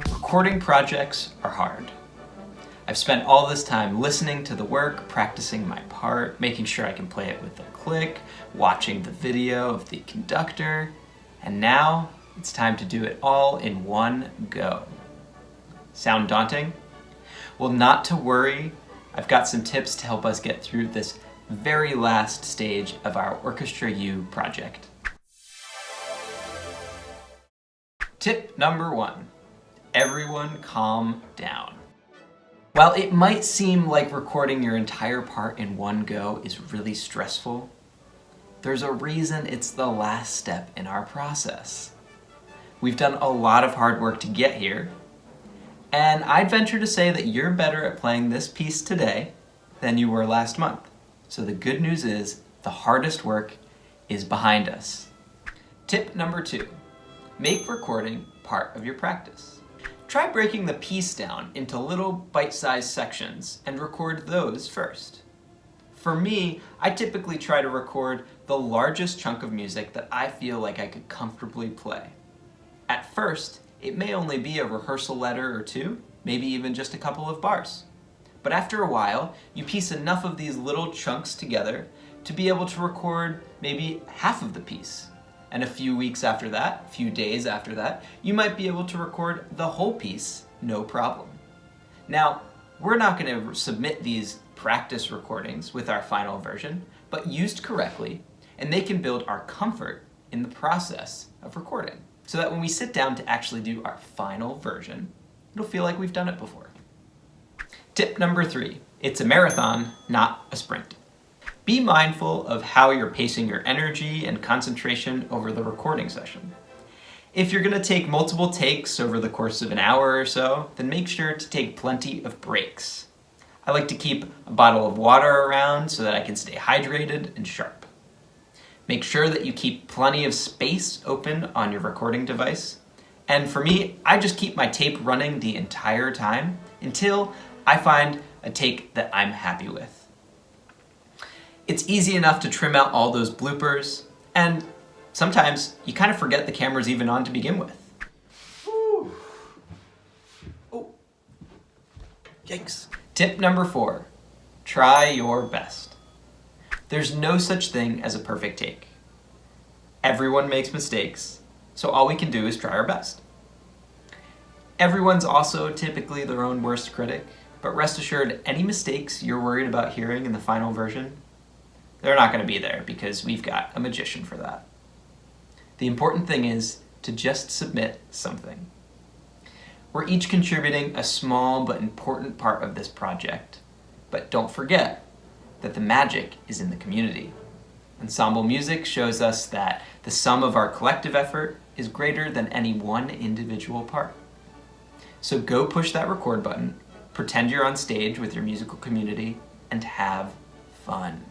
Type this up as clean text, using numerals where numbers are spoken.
Recording projects are hard. I've spent all this time listening to the work, practicing my part, making sure I can play it with a click, watching the video of the conductor, and now it's time to do it all in one go. Sound daunting? Well, not to worry. I've got some tips to help us get through this very last stage of our Orchestra U project. Tip number 1. Everyone calm down. While it might seem like recording your entire part in one go is really stressful, there's a reason it's the last step in our process. We've done a lot of hard work to get here, and I'd venture to say that you're better at playing this piece today than you were last month. So the good news is the hardest work is behind us. Tip number 2, make recording part of your practice. Try breaking the piece down into little bite-sized sections and record those first. For me, I typically try to record the largest chunk of music that I feel like I could comfortably play. At first, it may only be a rehearsal letter or two, maybe even just a couple of bars. But after a while, you piece enough of these little chunks together to be able to record maybe half of the piece. And a few weeks after that, a few days after that, you might be able to record the whole piece, no problem. Now, we're not going to submit these practice recordings with our final version, but used correctly, and they can build our comfort in the process of recording, so that when we sit down to actually do our final version, it'll feel like we've done it before. Tip number 3, it's a marathon, not a sprint. Be mindful of how you're pacing your energy and concentration over the recording session. If you're going to take multiple takes over the course of an hour or so, then make sure to take plenty of breaks. I like to keep a bottle of water around so that I can stay hydrated and sharp. Make sure that you keep plenty of space open on your recording device. And for me, I just keep my tape running the entire time until I find a take that I'm happy with. It's easy enough to trim out all those bloopers, and sometimes you kind of forget the camera's even on to begin with. Whew. Oh, yikes. Tip number 4, try your best. There's no such thing as a perfect take. Everyone makes mistakes, so all we can do is try our best. Everyone's also typically their own worst critic, but rest assured, any mistakes you're worried about hearing in the final version, they're not going to be there because we've got a magician for that. The important thing is to just submit something. We're each contributing a small but important part of this project, but don't forget that the magic is in the community. Ensemble music shows us that the sum of our collective effort is greater than any one individual part. So go push that record button, pretend you're on stage with your musical community, and have fun.